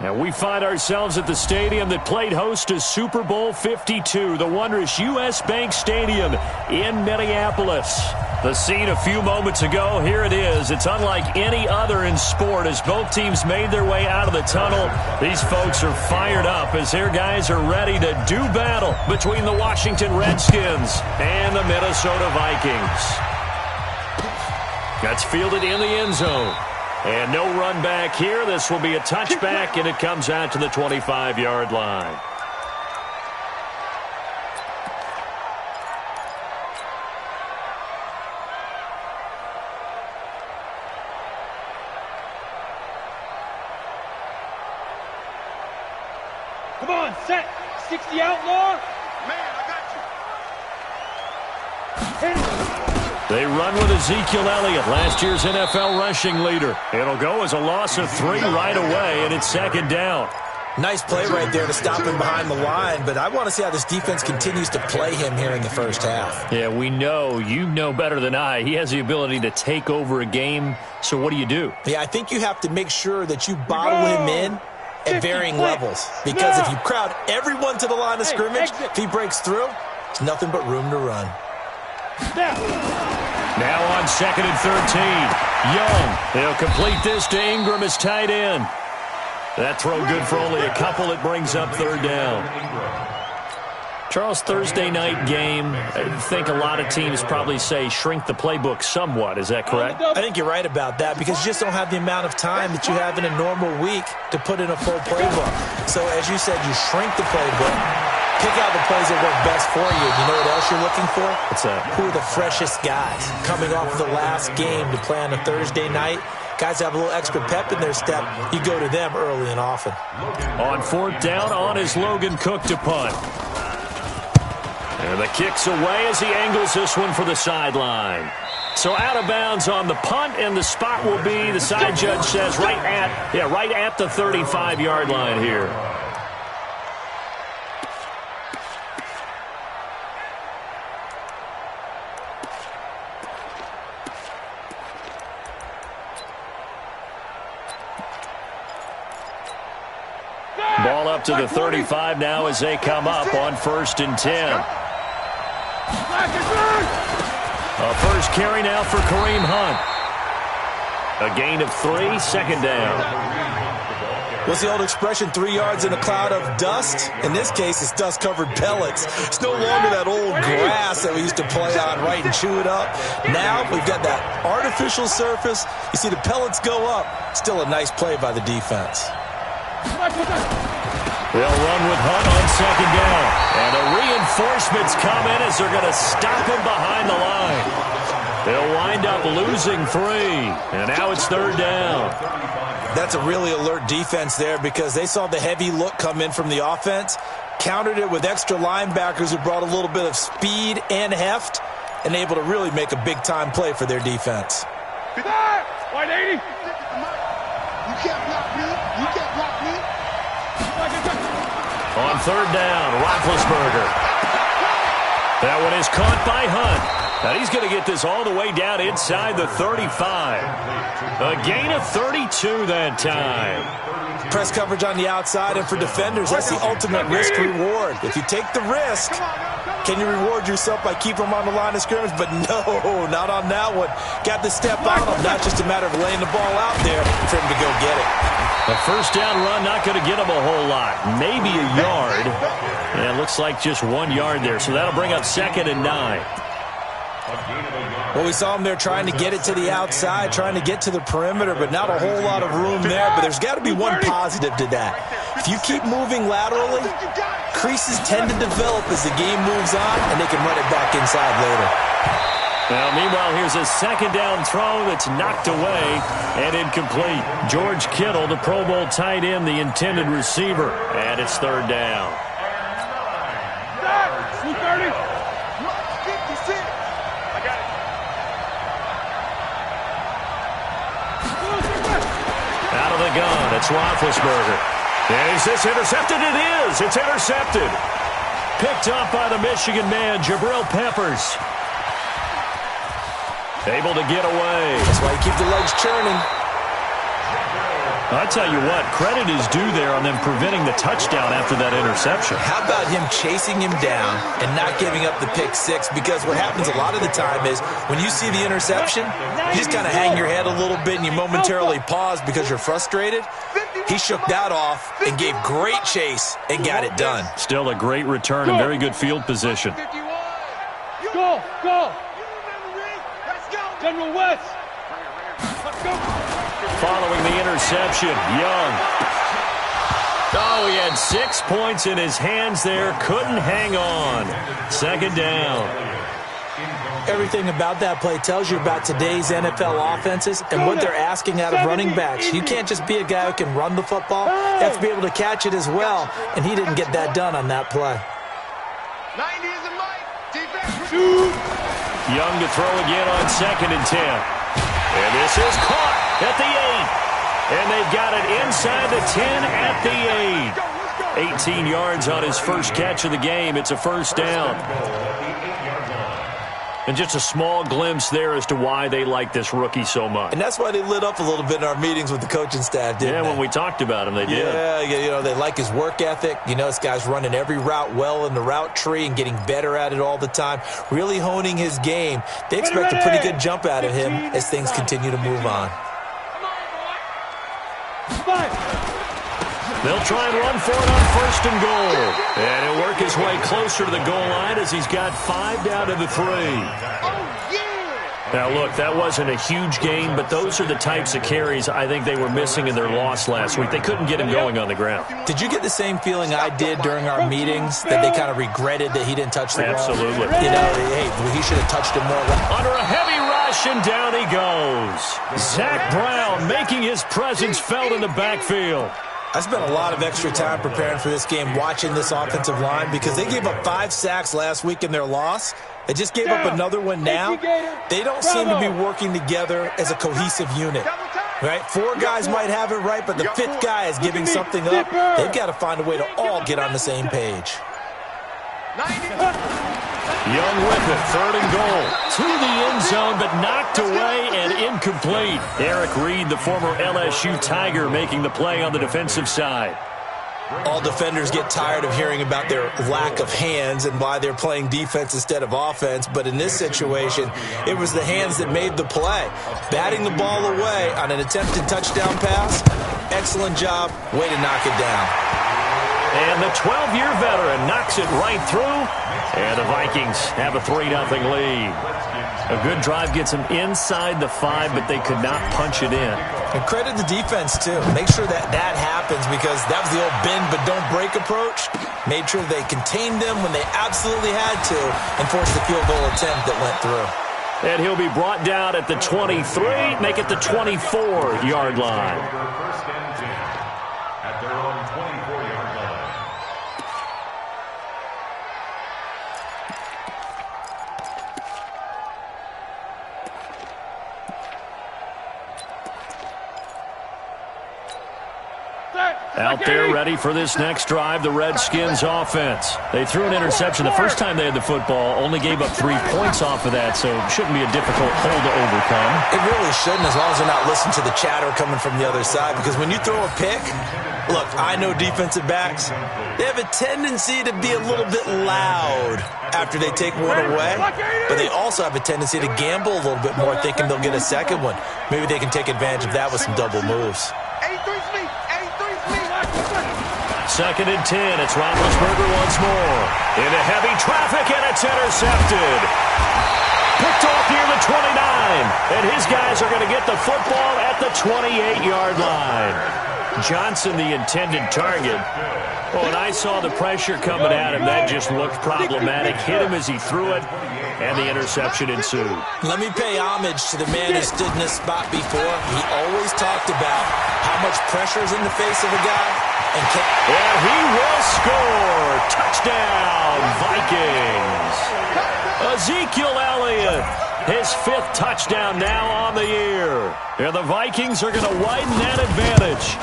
And we find ourselves at the stadium that played host to Super Bowl 52, the wondrous U.S. Bank Stadium in Minneapolis. The scene a few moments ago, here it is. It's unlike any other in sport as both teams made their way out of the tunnel. These folks are fired up as their guys are ready to do battle between the Washington Redskins and the Minnesota Vikings. That's fielded in the end zone. And no run back here. This will be a touchback, and it comes out to the 25-yard line. Come on, set. 60 outlaw. Man, I got you. They run with Ezekiel Elliott, last year's NFL rushing leader. It'll go as a loss of 3 right away, and it's second down. Nice play right there to stop him behind the line, but I want to see how this defense continues to play him here in the first half. Yeah, we know. You know better than I. He has the ability to take over a game, so what do? Yeah, I think you have to make sure that you bottle him in at varying levels, because if you crowd everyone to the line of scrimmage, if he breaks through, it's nothing but room to run. Now on 2nd and 13. Young. They'll complete this to Ingram as tight end. That throw good for only a couple. It brings up third down. Charles, Thursday night game, I think a lot of teams probably say shrink the playbook somewhat. Is that correct? I think you're right about that because you just don't have the amount of time that you have in a normal week to put in a full playbook. So as you said, you shrink the playbook, pick out the plays that work best for you. You know what else you're looking for? What's that? Who are the freshest guys coming off the last game to play on a Thursday night? Guys have a little extra pep in their step. You go to them early and often. On 4th down, on is Logan Cook to punt. And the kick's away as he angles this one for the sideline. So out of bounds on the punt, and the spot will be, the side judge says, right at the 35-yard line here. Ball up to the 35 now as they come up on 1st and 10. A first carry now for Kareem Hunt. A gain of 3, second down. What's the old expression, 3 yards in a cloud of dust? In this case, it's dust-covered pellets. It's no longer that old grass that we used to play on, right, and chew it up. Now we've got that artificial surface. You see the pellets go up. Still a nice play by the defense. They'll run with Hunt on 2nd down. And the reinforcements come in as they're going to stop him behind the line. They'll wind up losing 3. And now it's 3rd down. That's a really alert defense there because they saw the heavy look come in from the offense, countered it with extra linebackers who brought a little bit of speed and heft, and able to really make a big-time play for their defense. White 80. You can't block me. You can't block me. On 3rd down, Roethlisberger. That one is caught by Hunt. Now he's going to get this all the way down inside the 35. A gain of 32 that time. Press coverage on the outside, and for defenders, that's the ultimate risk-reward. If you take the risk, can you reward yourself by keeping them on the line of scrimmage? But no, not on that one. Got to step on them. Not just a matter of laying the ball out there for him to go get it. A first down run, not going to get him a whole lot. Maybe a yard. And it looks like just 1 yard there. So that'll bring up 2nd and 9. Well, we saw him there trying to get it to the outside, trying to get to the perimeter, but not a whole lot of room there. But there's got to be one positive to that. If you keep moving laterally, creases tend to develop as the game moves on, and they can run it back inside later. Now, meanwhile, here's a 2nd down throw that's knocked away and incomplete. George Kittle, the Pro Bowl tight end, the intended receiver. And it's 3rd down. 230. Out of the gun, it's Roethlisberger. Is this intercepted? It is. It's intercepted. Picked up by the Michigan man, Jabril Peppers. Able to get away. That's why you keep the legs churning. I tell you what, credit is due there on them preventing the touchdown after that interception. How about him chasing him down and not giving up the pick six? Because what happens a lot of the time is when you see the interception, you just kind of hang your head a little bit and you momentarily pause because you're frustrated. He shook that off and gave great chase and got it done. Still a great return and very good field position. Go! General West! Let's go! Following the interception, Young. Oh, he had 6 points in his hands there. Couldn't hang on. Second down. Everything about that play tells you about today's NFL offenses and what they're asking out of running backs. You can't just be a guy who can run the football. You have to be able to catch it as well, and he didn't get that done on that play. 90 is a mic. Defense. Young to throw again on 2nd and 10. And this is caught at the 8. And they've got it inside the 10 at the 8. 18 yards on his first catch of the game. It's a first down. And just a small glimpse there as to why they like this rookie so much. And that's why they lit up a little bit in our meetings with the coaching staff, didn't they? Yeah, when we talked about him, they did. Yeah, you know, they like his work ethic. You know, this guy's running every route well in the route tree and getting better at it all the time, really honing his game. They expect a pretty good jump out of him as things continue to move on. They'll try and run for it on 1st and goal. And he'll work his way closer to the goal line as he's got 5 down to the 3. Now, look, that wasn't a huge gain, but those are the types of carries I think they were missing in their loss last week. They couldn't get him going on the ground. Did you get the same feeling I did during our meetings, that they kind of regretted that he didn't touch the ball? Absolutely. You know, hey, he should have touched it more. Under a heavy rush, and down he goes. Zach Brown making his presence felt in the backfield. I spent a lot of extra time preparing for this game, watching this offensive line, because they gave up 5 sacks last week in their loss. They just gave up another one now. They don't seem to be working together as a cohesive unit. Right? 4 guys might have it right, but the 5th guy is giving something up. They've got to find a way to all get on the same page. Young with it, 3rd and goal. To the end zone, but knocked away and incomplete. Eric Reed, the former LSU Tiger, making the play on the defensive side. All defenders get tired of hearing about their lack of hands and why they're playing defense instead of offense. But in this situation, it was the hands that made the play. Batting the ball away on an attempted touchdown pass. Excellent job. Way to knock it down. And the 12-year veteran knocks it right through. And the Vikings have a 3-0 lead. A good drive gets them inside the 5, but they could not punch it in. And credit the defense, too. Make sure that happens, because that was the old bend but don't break approach. Made sure they contained them when they absolutely had to and forced the field goal attempt that went through. And he'll be brought down at the 23, make it the 24-yard line. At their own 24-yard line. Out there ready for this next drive, the Redskins offense. They threw an interception the first time they had the football, only gave up 3 points off of that, so it shouldn't be a difficult hole to overcome. It really shouldn't, as long as they're not listening to the chatter coming from the other side, because when you throw a pick, look, I know defensive backs, they have a tendency to be a little bit loud after they take one away, but they also have a tendency to gamble a little bit more, thinking they'll get a second one. Maybe they can take advantage of that with some double moves. 2nd and 10. It's Roethlisberger once more. Into heavy traffic, and it's intercepted. Picked off near the 29. And his guys are going to get the football at the 28-yard line. Johnson, the intended target. Oh, and I saw the pressure coming at him. That just looked problematic. Hit him as he threw it, and the interception ensued. Let me pay homage to the man who stood in this spot before. He always talked about how much pressure is in the face of a guy. And he will score. Touchdown, Vikings. Ezekiel Elliott, his 5th touchdown now on the year. And the Vikings are going to widen that advantage.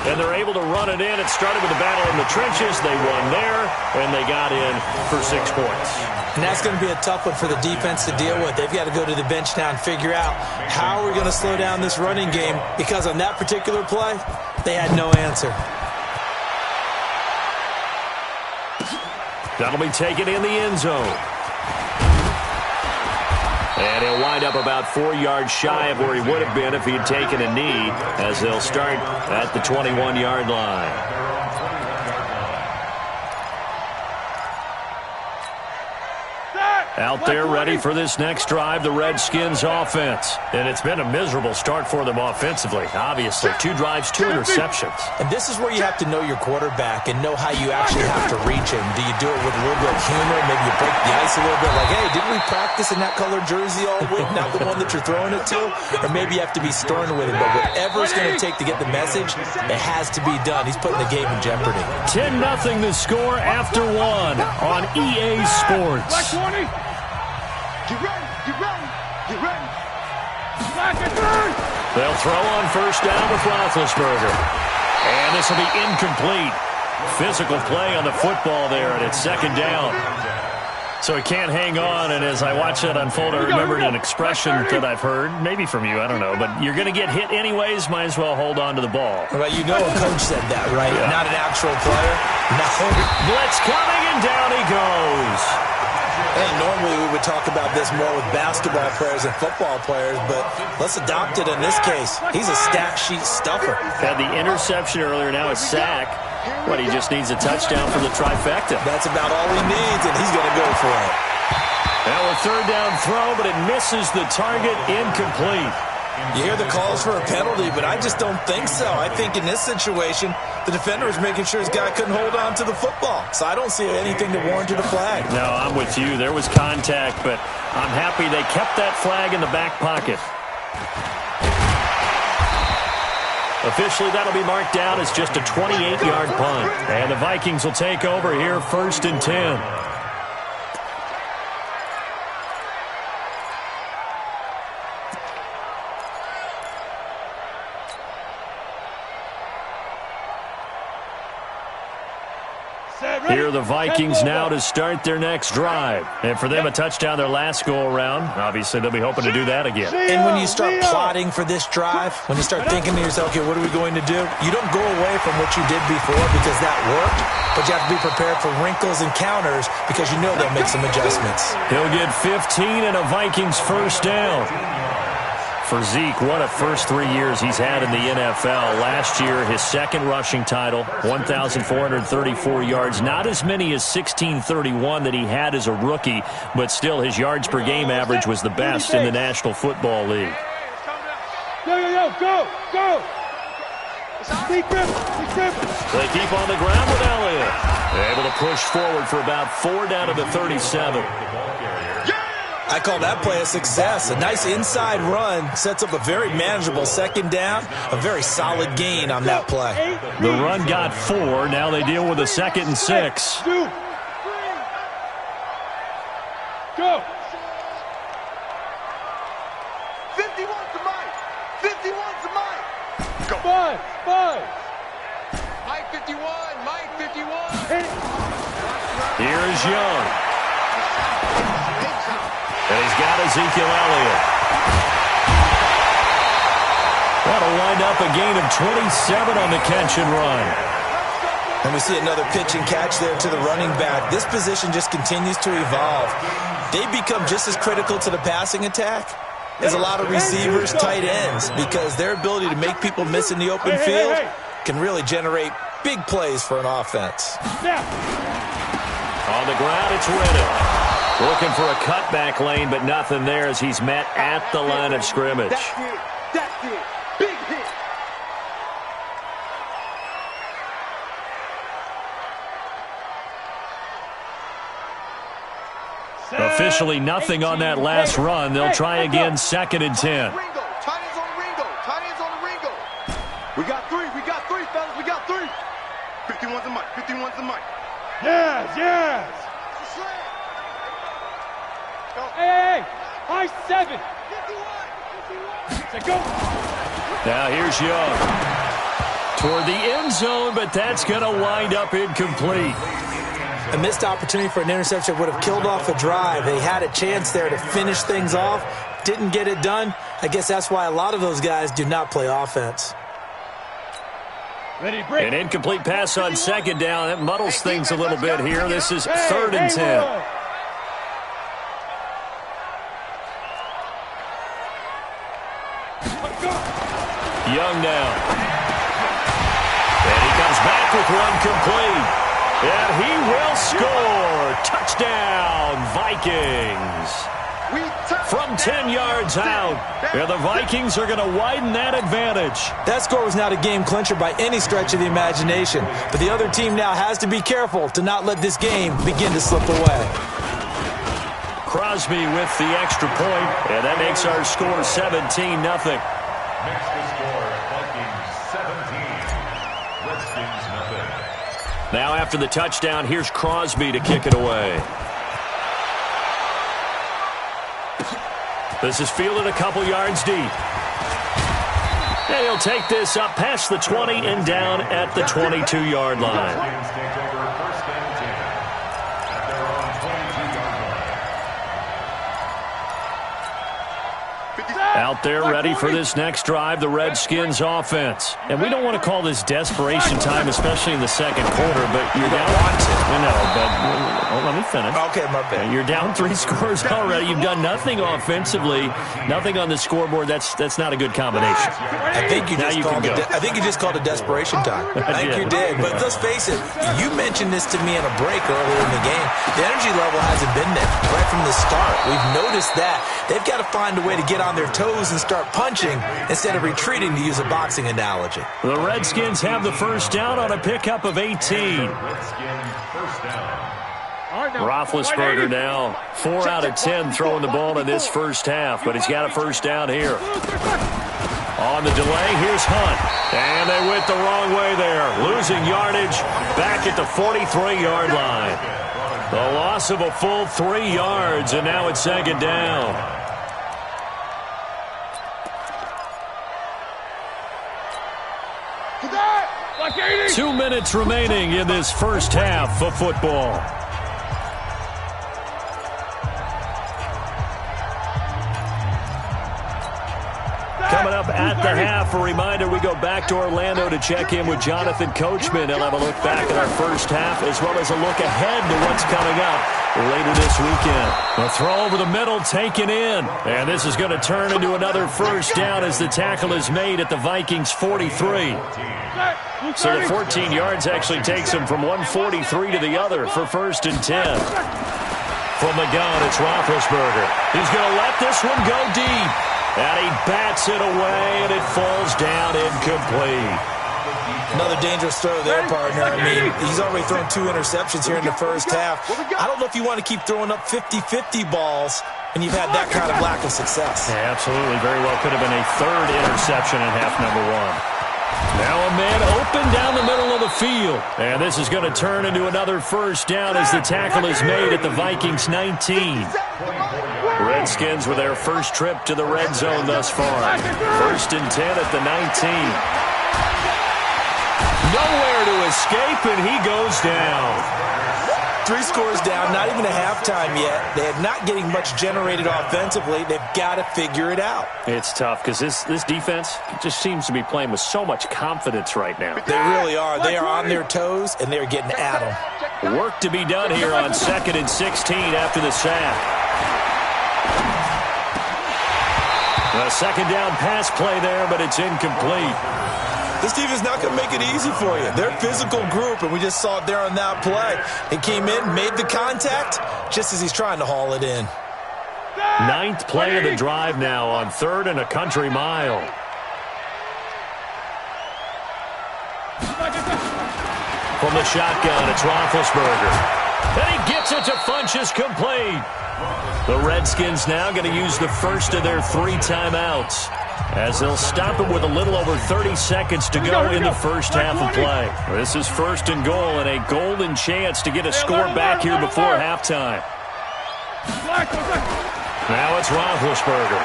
and they're able to run it in. It started with a battle in the trenches. They won there, and they got in for 6 points. And that's going to be a tough one for the defense to deal with. They've got to go to the bench now and figure out how we're going to slow down this running game, because on that particular play, they had no answer. That'll be taken in the end zone. And he'll wind up about 4 yards shy of where he would have been if he had taken a knee, as they'll start at the 21-yard line. Out there ready for this next drive, the Redskins offense. And it's been a miserable start for them offensively, obviously. 2 drives, 2 interceptions. And this is where you have to know your quarterback and know how you actually have to reach him. Do you do it with a little bit of humor? Maybe you break the ice a little bit, like, hey, didn't we practice in that colored jersey all week, not the one that you're throwing it to? Or maybe you have to be stern with him. But whatever it's going to take to get the message, it has to be done. He's putting the game in jeopardy. 10-0 the score after 1 on EA Sports. Black 20. Get ready, get ready, get ready. Black and turn. They'll throw on first down with Roethlisberger. And this will be incomplete. Physical play on the football there, and it's 2nd down. So he can't hang on, and as I watch that unfold, I remembered an expression that I've heard, maybe from you, I don't know, but you're going to get hit anyways, might as well hold on to the ball. Well, you know a coach said that, right? Yeah. Not an actual player. No. Blitz coming, and down he goes. Hey, normally we would talk about this more with basketball players and football players, but let's adopt it in this case. He's a stat sheet stuffer. Had the interception earlier, now a sack. What, he just needs a touchdown for the trifecta. That's about all he needs, and he's going to go for it. Now a 3rd down throw, but it misses the target, incomplete. You hear the calls for a penalty, but I just don't think so. I think in this situation, the defender was making sure his guy couldn't hold on to the football. So I don't see anything that warranted a flag. No, I'm with you. There was contact, but I'm happy they kept that flag in the back pocket. Officially, that'll be marked down as just a 28-yard punt. And the Vikings will take over here, 1st and 10. Here are the Vikings now to start their next drive. And for them, a touchdown their last go-around. Obviously, they'll be hoping to do that again. And when you start plotting for this drive, when you start thinking to yourself, okay, what are we going to do? You don't go away from what you did before because that worked, but you have to be prepared for wrinkles and counters because you know they'll make some adjustments. He'll get 15 and a Vikings 1st down. For Zeke, what a first 3 years he's had in the NFL. Last year, his 2nd rushing title, 1,434 yards. Not as many as 1,631 that he had as a rookie, but still his yards per game average was the best in the National Football League. Yo, go, go. They keep on the ground with Elliott. Able to push forward for about 4 down to the 37. I call that play a success. A nice inside run sets up a very manageable 2nd down. A very solid gain on that play. The run got 4. Now they deal with a 2nd and 6. Go. 51's the mic. 51's the mic. Go. 5. Mike 51. Mike 51. Here is Young. And he's got Ezekiel Elliott. That'll wind up a gain of 27 on the catch and run. And we see another pitch and catch there to the running back. This position just continues to evolve. They become just as critical to the passing attack as a lot of receivers, tight ends, because their ability to make people miss in the open field can really generate big plays for an offense. On the ground, it's Riddick. Looking for a cutback lane, but nothing there as he's met at the line of scrimmage. That's it. Big hit. Officially nothing on that last run. They'll try again, 2nd and 10. Tight ends on the Ringo. Tight ends on the Ringo. We got 3, fellas. We got 3. 51's the mic. 51's the mic. Yes. Hey, high 7. 51. Go. Now here's Young. toward the end zone, but that's going to wind up incomplete. A missed opportunity for an interception would have killed off a drive. They had a chance there to finish things off. Didn't get it done. I guess that's why a lot of those guys do not play offense. An incomplete pass on second down. That muddles things a little bit here. This is 3rd and 10. Young now. And he comes back with one complete. And he will score. Touchdown, Vikings. From 10 yards out. And the Vikings are going to widen that advantage. That score was not a game clincher by any stretch of the imagination. But the other team now has to be careful to not let this game begin to slip away. Crosby with the extra point, and that makes our score 17-0. Next to score, Vikings 17, Redskins nothing. Now after the touchdown, here's Crosby to kick it away. This is fielded a couple yards deep. And he'll take this up past the 20 and down at the 22-yard line. Lions take over 1st and 10 at their own 22-yard line. Out there ready for this next drive, the Redskins offense. And we don't want to call this desperation time, especially in the second quarter, but you're down. Let me finish. Okay, my bad. You're down 3 scores already. You've done nothing offensively, nothing on the scoreboard. That's not a good combination. I think you just called it desperation time. I think you did. But let's face it, you mentioned this to me in a break earlier in the game. The energy level hasn't been there right from the start. We've noticed that. They've got to find a way to get on their toes and start punching instead of retreating, to use a boxing analogy. The Redskins have the first down on a pickup of 18. Redskins first down. Roethlisberger now 4 out of 10 throwing the ball in this first half, but he's got a first down here. On the delay, here's Hunt. And they went the wrong way there. Losing yardage back at the 43-yard line. The loss of a full 3 yards, and now it's 2nd down. Like 80. 2 minutes remaining in this first half of football. Coming up at the half, a reminder, we go back to Orlando to check in with Jonathan Coachman. He'll have a look back at our first half as well as a look ahead to what's coming up later this weekend. A throw over the middle taken in. And this is going to turn into another first down as the tackle is made at the Vikings 43. So the 14 yards actually takes him from 143 to the other for 1st and 10. From the gun, it's Roethlisberger. He's going to let this one go deep. And he bats it away, and it falls down incomplete. Another dangerous throw there, partner. I mean, he's already thrown 2 interceptions here in the first half. I don't know if you want to keep throwing up 50-50 balls when you've had that kind of lack of success. Yeah, absolutely. Very well could have been a 3rd interception in half number 1. Now a man open down the middle of the field. And this is going to turn into another first down as the tackle is made at the Vikings 19. Redskins with their first trip to the red zone thus far. 1st and 10 at the 19. Nowhere to escape, and he goes down. 3 scores down, not even a halftime yet. They're not getting much generated offensively. They've got to figure it out. It's tough because this defense just seems to be playing with so much confidence right now. They really are. They are on their toes, and they're getting at them. Work to be done here on 2nd and 16 after the sack. A 2nd down pass play there, but it's incomplete. This team is not going to make it easy for you. They're a physical group, and we just saw it there on that play. He came in, made the contact, just as he's trying to haul it in. 9th play of the drive now on 3rd and a country mile. From the shotgun, it's Roethlisberger. And he gets it to Funchess complete. The Redskins now going to use the first of their 3 timeouts, as they'll stop it with a little over 30 seconds to go in the first half of play. This is 1st and goal and a golden chance to get a score back here before halftime. Now it's Roethlisberger.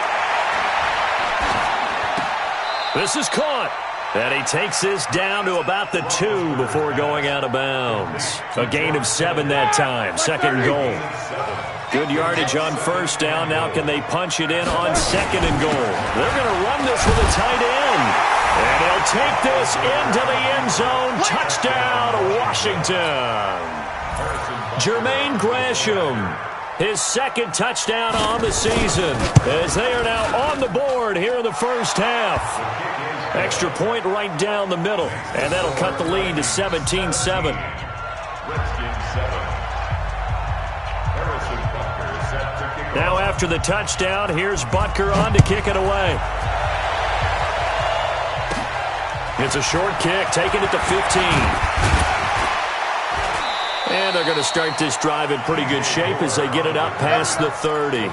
This is caught. And he takes this down to about the 2 before going out of bounds. A gain of 7 that time. Second goal. Good yardage on first down. Now can they punch it in on second and goal? They're going to run this with a tight end. And he'll take this into the end zone. Touchdown, Washington. Jermaine Gresham, his second touchdown on the season, as they are now on the board here in the first half. Extra point right down the middle, and that'll cut the lead to 17-7. Now after the touchdown, here's Butker on to kick it away. It's a short kick, taking it to 15. And they're going to start this drive in pretty good shape as they get it up past the 30.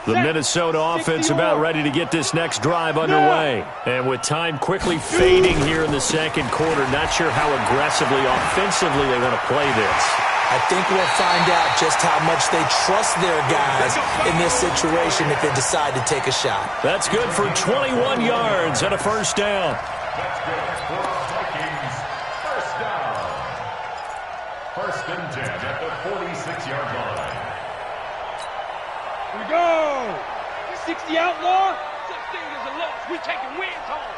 The Minnesota offense about ready to get this next drive underway. And with time quickly fading here in the second quarter, not sure how aggressively, offensively they want to play this. I think we'll find out just how much they trust their guys in this situation if they decide to take a shot. That's good for 21 yards and a first down. That's good for Vikings. First down. First and 10 at the 46-yard line. We go! 60 outlaw? Such thing as a loss. We taking wins home.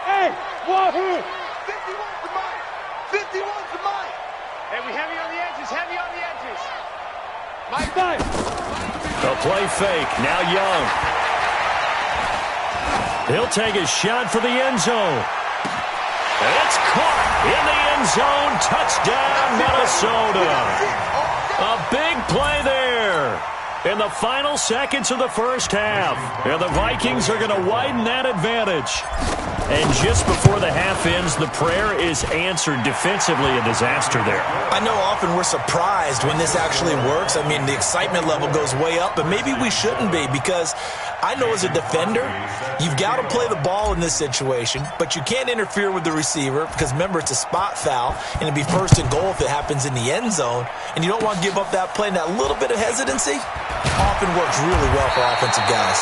Hey, wahoo! 51's the mic. 51's the mic. Hey, we heavy on the edges, heavy on the edges. Mike, Mike. The play fake, now Young. He'll take a shot for the end zone. It's caught in the end zone. Touchdown, Minnesota. A big play there in the final seconds of the first half. And the Vikings are going to widen that advantage. And just before the half ends, the prayer is answered. Defensively, a disaster there. I know often we're surprised when this actually works. I mean, the excitement level goes way up, but maybe we shouldn't be, because I know as a defender, you've got to play the ball in this situation, but you can't interfere with the receiver because, remember, it's a spot foul, and it'd be first and goal if it happens in the end zone, and you don't want to give up that play. And that little bit of hesitancy often works really well for offensive guys.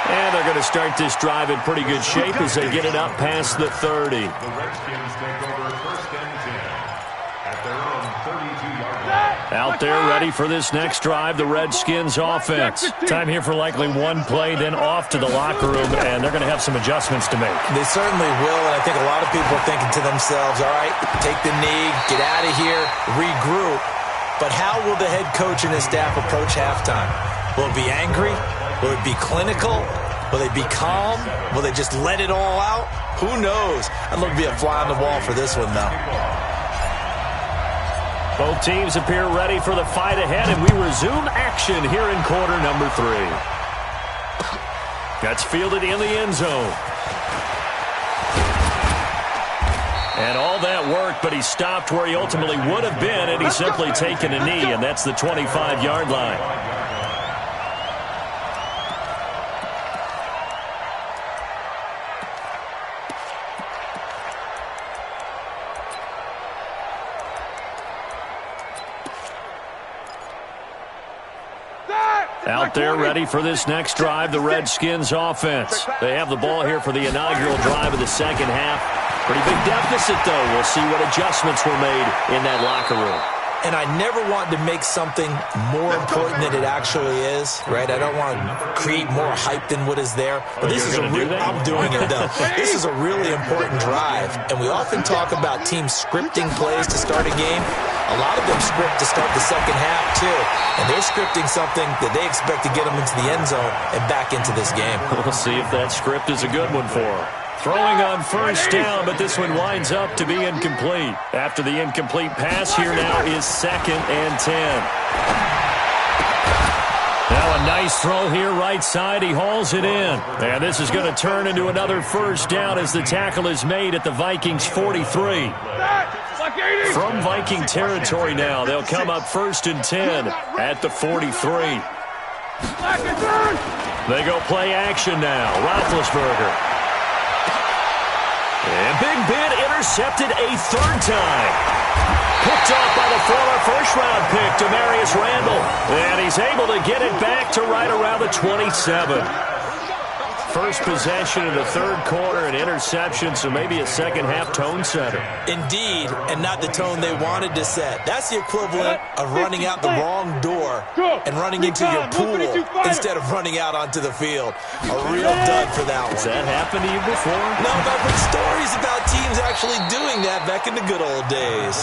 And they're going to start this drive in pretty good shape as they get it up past the 30. The Redskins take over first and 10 at their own 32-yard line. Out there ready for this next drive, the Redskins offense. Time here for likely one play, then off to the locker room, and they're going to have some adjustments to make. They certainly will, and I think a lot of people are thinking to themselves, all right, take the knee, get out of here, regroup. But how will the head coach and his staff approach halftime? Will it be angry? Will it be clinical? Will they be calm? Will they just let it all out? Who knows? I'd love to be a fly on the wall for this one, though. Both teams appear ready for the fight ahead, and we resume action here in quarter number 3. That's fielded in the end zone. And all that worked, but he stopped where he ultimately would have been, and he's simply taken a knee, and that's the 25-yard line. Out there ready for this next drive, the Redskins offense. They have the ball here for the inaugural drive of the second half. Pretty big deficit, though. We'll see what adjustments were made in that locker room. And I never want to make something more important than it actually is, right? I don't want to create more hype than what is there. But this is I'm doing it, though. This is a really important drive. And we often talk about teams scripting plays to start a game. A lot of them script to start the second half, too. And they're scripting something that they expect to get them into the end zone and back into this game. We'll see if that script is a good one for them. Throwing on first down, but this one winds up to be incomplete. After the incomplete pass, here now is 2nd and 10. Now a nice throw here right side. He hauls it in. And this is going to turn into another first down as the tackle is made at the Vikings 43. From Viking territory now, they'll come up 1st and 10 at the 43. They go play action now. Roethlisberger. And Big Ben intercepted a third time. Picked off by the former first-round pick, Demarius Randall. And he's able to get it back to right around the 27. First possession in the third quarter, an interception, so maybe a second-half tone setter. Indeed, and not the tone they wanted to set. That's the equivalent of running out the wrong door and running into your pool instead of running out onto the field. A real dud for that one. Has that happened to you before? No, but I've heard stories about teams actually doing that back in the good old days.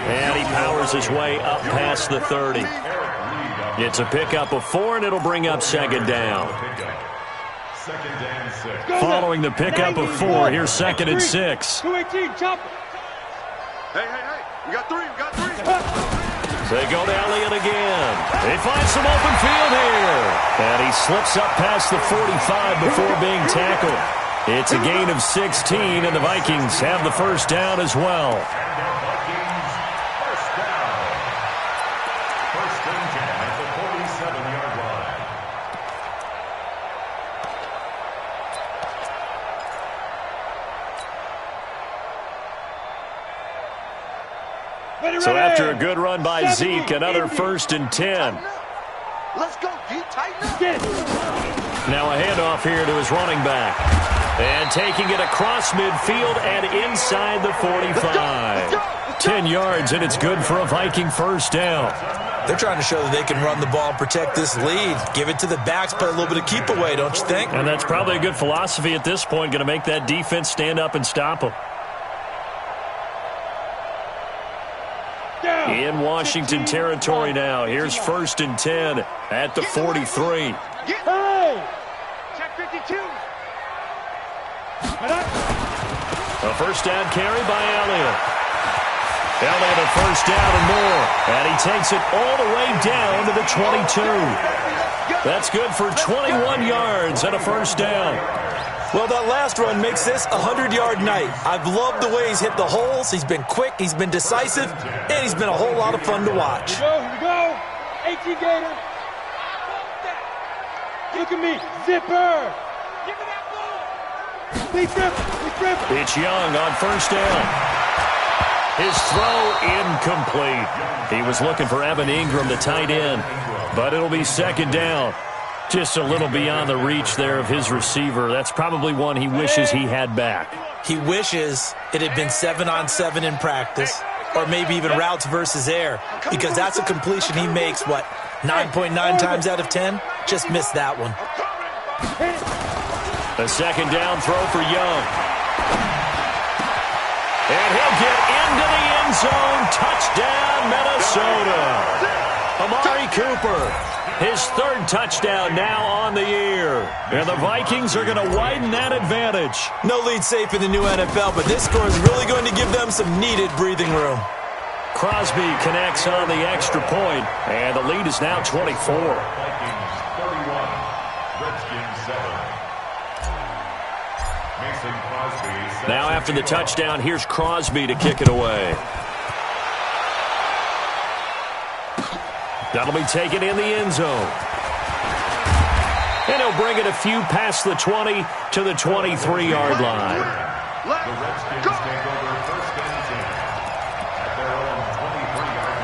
And he powers his way up past the 30. It's a pickup of 4, and it'll bring up second down. Following the pickup of 4, here's second and 6. 218, chop. Hey, we got 3, They go to Elliott again. They find some open field here. And he slips up past the 45 before being tackled. It's a gain of 16, and the Vikings have the first down as well. First and 10 at the 47-yard line. So after a good run by Zeke, another first and 10. Let's go, D. Tighten up. Now a handoff here to his running back. And taking it across midfield and inside the 45. 10 yards, and it's good for a Viking first down. They're trying to show that they can run the ball and protect this lead. Give it to the backs, play a little bit of keep away, don't you think? And that's probably a good philosophy at this point, going to make that defense stand up and stop them. In Washington territory now. Here's first and 10 at the 43. Hey! Check 52. A first down carry by Elliott. Elliott a first down and more. And he takes it all the way down to the 22. That's good for 21 yards and a first down. Well, that last run makes this a 100-yard night. I've loved the way he's hit the holes. He's been quick, he's been decisive, and he's been a whole lot of fun to watch. Here we go. 18 Gator. Look at me. Zipper. Give me that ball. Big grip. It's Young on first down. His throw incomplete. He was looking for Evan Ingram, the tight end, but it'll be second down. Just a little beyond the reach there of his receiver. That's probably one he wishes he had back. He wishes it had been 7-on-7 in practice, or maybe even routes versus air, because that's a completion he makes, 9.9 times out of 10? Just missed that one. A second down throw for Young. And he'll get into the end zone. Touchdown, Minnesota. Amari Cooper. His third touchdown now on the year. And the Vikings are going to widen that advantage. No lead safe in the new NFL, but this score is really going to give them some needed breathing room. Crosby connects on the extra point, and the lead is now 24. Vikings 31, Redskins 7. Mason Crosby. Now after the touchdown, here's Crosby to kick it away. That'll be taken in the end zone. And he'll bring it a few past the 20 to the 23-yard line. The Redskins take over first and 10 at their own 23-yard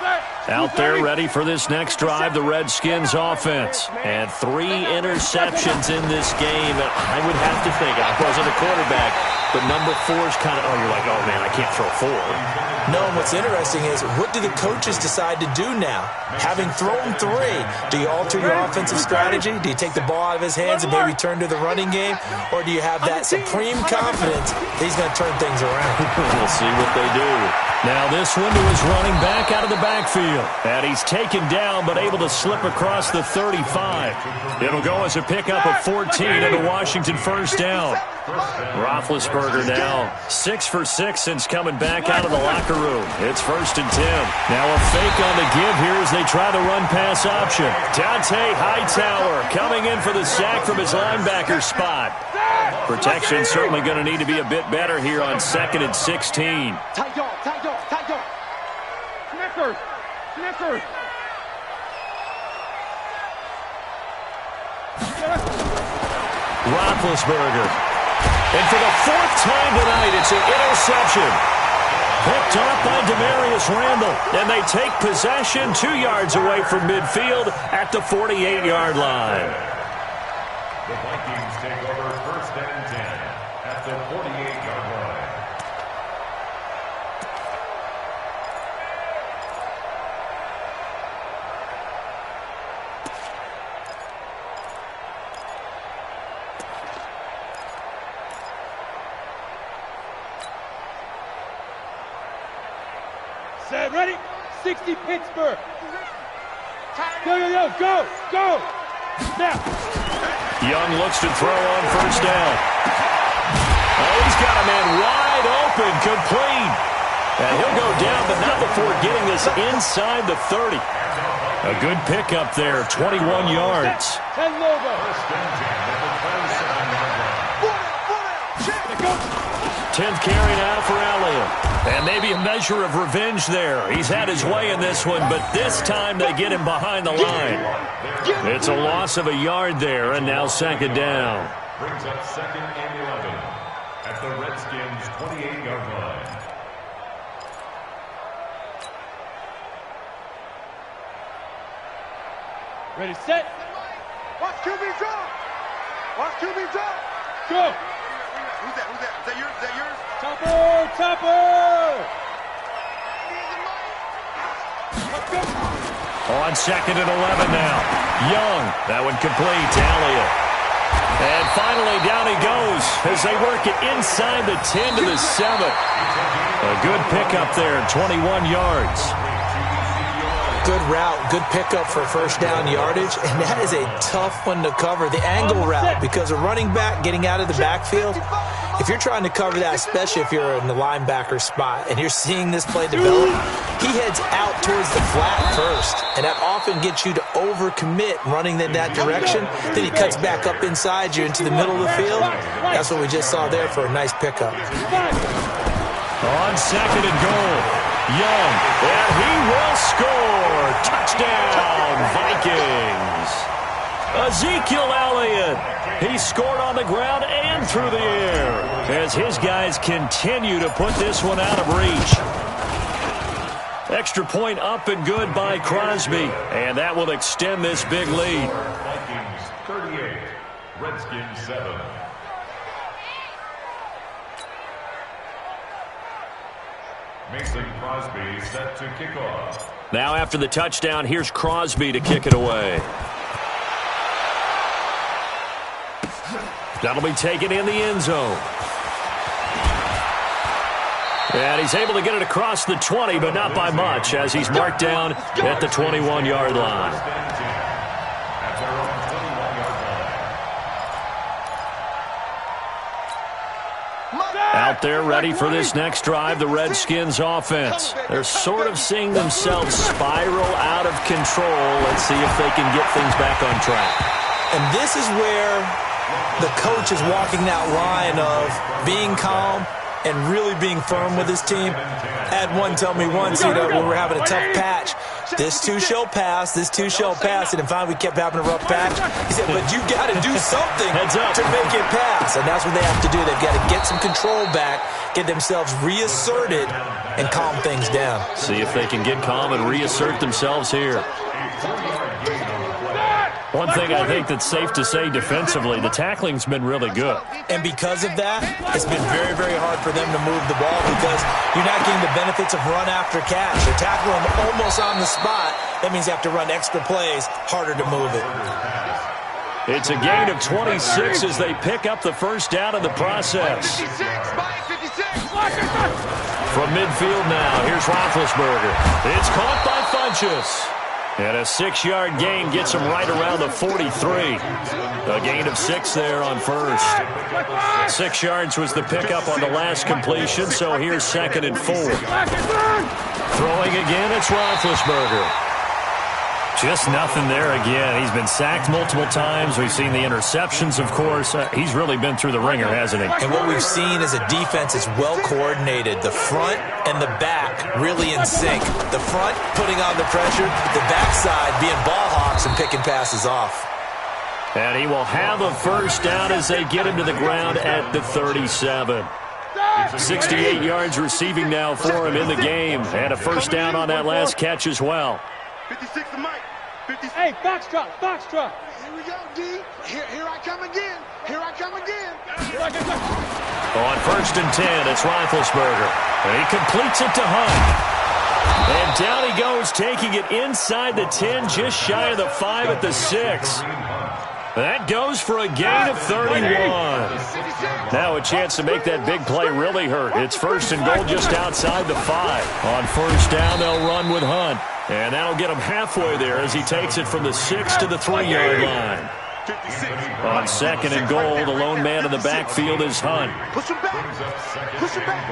line. Out there ready for this next drive, the Redskins offense. And 3 interceptions in this game. I would have to think, I wasn't a quarterback, but number 4 is kind of, you're like, oh, man, I can't throw 4. No, and what's interesting is, what do the coaches decide to do now? Having thrown 3, do you alter your offensive strategy? Do you take the ball out of his hands and maybe turn to the running game? Or do you have that supreme confidence that he's going to turn things around? We'll see what they do. Now this one to his running back out of the backfield. And he's taken down but able to slip across the 35. It'll go as a pickup of 14 and a Washington first down. Roethlisberger now 6 for 6 since coming back out of the locker room. It's first and 10. Now a fake on the give here as they try the run-pass option. Dante Hightower coming in for the sack from his linebacker spot. Protection certainly going to need to be a bit better here on 2nd and 16. Tight dog. Snickers. Roethlisberger. And for the fourth time tonight, it's an interception. Picked off by Demarius Randall. And they take possession 2 yards away from midfield at the 48-yard line. The Vikings take over 1st and 10 at the 48-yard line. Set, ready? 60 Pittsburgh. Go, go. Now. Young looks to throw on first down. Oh, he's got a man wide open, complete. And he'll go down, but not before getting this inside the 30. A good pickup there, 21 yards. 10 logo. 10th carry now for Elliott. And maybe a measure of revenge there. He's had his way in this one, but this time they get him behind the line. It's a loss of a yard there, and now 2nd down. Brings up 2nd and 11 at the Redskins' 28-yard line. Ready, set. Watch QB drop. Watch QB drop. Go. Who's that? Is that yours? Topper. On 2nd and 11 now. Young, that one complete to Elliott. And finally down he goes as they work it inside the 10 to the 7. A good pickup there, 21 yards. Good route, good pickup for first down yardage, and that is a tough one to cover, the angle route, because a running back getting out of the backfield, if you're trying to cover that, especially if you're in the linebacker spot, and you're seeing this play develop, he heads out towards the flat first, and that often gets you to overcommit running in that direction. Then he cuts back up inside you into the middle of the field. That's what we just saw there for a nice pickup. On 2nd and goal, Young, and he will score. Touchdown, Vikings. Ezekiel Elliott. He scored on the ground and through the air as his guys continue to put this one out of reach. Extra point up and good by Crosby, and that will extend this big lead. Vikings 38, Redskins 7. Mason Crosby set to kick off. Now after the touchdown, here's Crosby to kick it away. That'll be taken in the end zone. And he's able to get it across the 20, but not by much, as he's marked down at the 21-yard line. Out there ready for this next drive, the Redskins offense. They're sort of seeing themselves spiral out of control. Let's see if they can get things back on track. And this is where the coach is walking that line of being calm and really being firm with his team. I had one tell me once, when we were having a tough patch, this too shall pass, and finally we kept having a rough patch. He said, but you got to do something to make it pass, and that's what they have to do. They've got to get some control back, get themselves reasserted, and calm things down. See if they can get calm and reassert themselves here. One thing I think that's safe to say defensively, the tackling's been really good. And because of that, it's been very, very hard for them to move the ball because you're not getting the benefits of run after catch. You're tackling them almost on the spot. That means you have to run extra plays, harder to move it. It's a gain of 26 as they pick up the first down in the process. From midfield now, here's Roethlisberger. It's caught by Funchess. And a 6-yard gain gets him right around the 43. A gain of 6 there on first. 6 yards was the pickup on the last completion, so here's 2nd and 4. Throwing again, it's Roethlisberger. Just nothing there again. He's been sacked multiple times. We've seen the interceptions, of course. He's really been through the ringer, hasn't he? And what we've seen is a defense is well coordinated. The front and the back really in sync. The front putting on the pressure, the backside being ball hawks and picking passes off. And he will have a first down as they get him to the ground at the 37. 68 yards receiving now for him in the game. And a first down on that last catch as well. 56 to Mike. 56. Hey, foxtrot, foxtrot. Here we go, D. Here I come again. Here I come again. On first and 10, it's Roethlisberger. And he completes it to Hunt. And down he goes, taking it inside the 10, just shy of the 5 at the 6. That goes for a gain of 31. Now a chance to make that big play really hurt. It's first and goal just outside the 5. On first down, they'll run with Hunt. And that'll get him halfway there as he takes it from the 6 to the 3-yard line. On second and goal, the lone man in the backfield is Hunt. Push him back. Push him back.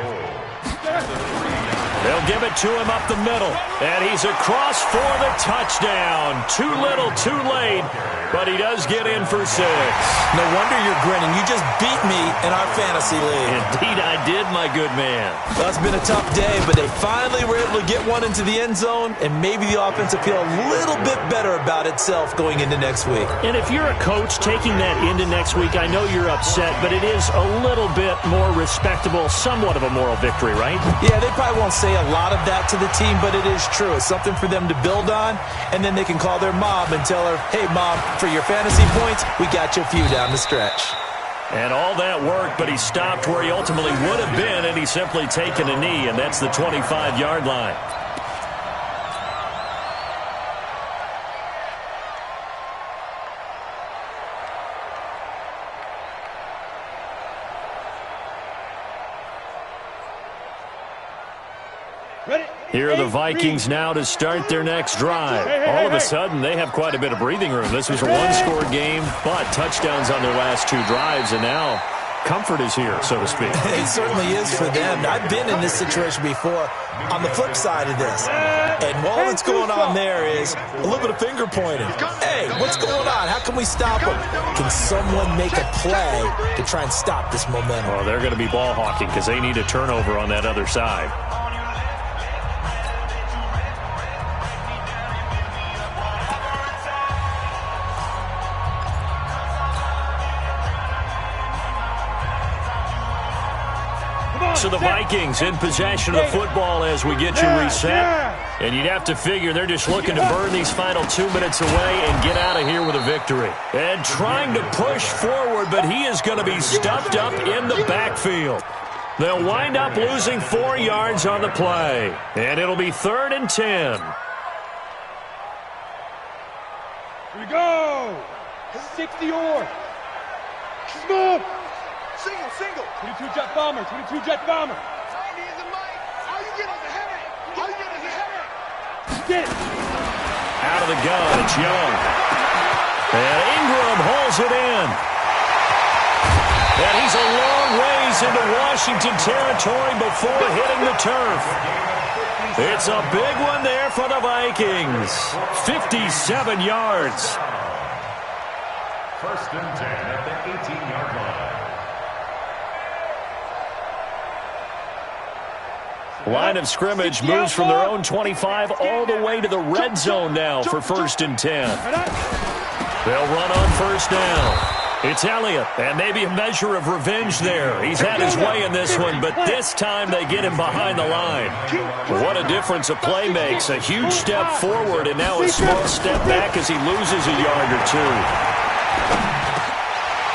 They'll give it to him up the middle. And he's across for the touchdown. Too little, too late. But he does get in for 6. No wonder you're grinning. You just beat me in our fantasy league. Indeed I did, my good man. Well, it's been a tough day, but they finally were able to get one into the end zone, and maybe the offense will feel a little bit better about itself going into next week. And if you're a coach taking that into next week, I know you're upset, but it is a little bit more respectable, somewhat of a moral victory, right? Yeah, they probably won't say a lot of that to the team, but it is true. It's something for them to build on, and then they can call their mom and tell her, hey, Mom, for your fantasy points, we got you a few down the stretch. And all that worked, but he stopped where he ultimately would have been, and he's simply taken a knee, and that's the 25-yard line. Here are the Vikings now to start their next drive. All of a sudden, they have quite a bit of breathing room. This was a one-score game, but touchdowns on their last 2 drives, and now comfort is here, so to speak. It certainly is for them. I've been in this situation before on the flip side of this. And all that's going on there is a little bit of finger pointing. Hey, what's going on? How can we stop them? Can someone make a play to try and stop this momentum? Well, they're going to be ball hawking because they need a turnover on that other side. So the Vikings in possession of the football as we get you reset. And you'd have to figure they're just looking to burn these final 2 minutes away and get out of here with a victory. And trying to push forward, but he is going to be stuffed up in the backfield. They'll wind up losing 4 yards on the play. And it'll be 3rd and 10. Here we go. 60 or. Smoke. Single. 22 jet bomber. 22 jet bomber. All you get is a headache. Get it. Out of the gun, it's Young. And Ingram holds it in. And he's a long ways into Washington territory before hitting the turf. It's a big one there for the Vikings. 57 yards. First and 10 at the 18-yard line. Line of scrimmage moves from their own 25 all the way to the red zone now for 1st and 10. They'll run on first down. It's Elliott, and maybe a measure of revenge there. He's had his way in this one, but this time they get him behind the line. What a difference a play makes. A huge step forward, and now a small step back as he loses a yard or 2.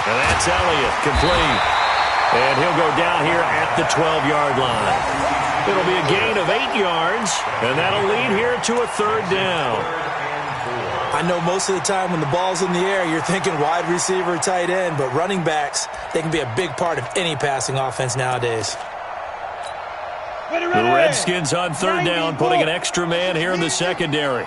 And that's Elliott, complete. And he'll go down here at the 12-yard line. It'll be a gain of 8 yards, and that'll lead here to a 3rd down. I know most of the time when the ball's in the air, you're thinking wide receiver, tight end, but running backs, they can be a big part of any passing offense nowadays. The Redskins on 3rd down, putting an extra man here in the secondary.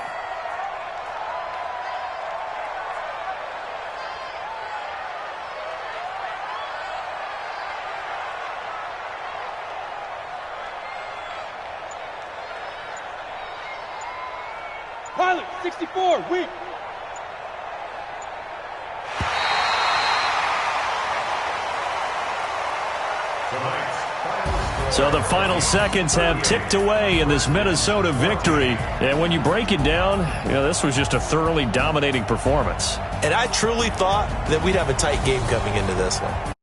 Pilot, 64, weak. So the final seconds have ticked away in this Minnesota victory. And when you break it down, this was just a thoroughly dominating performance. And I truly thought that we'd have a tight game coming into this one.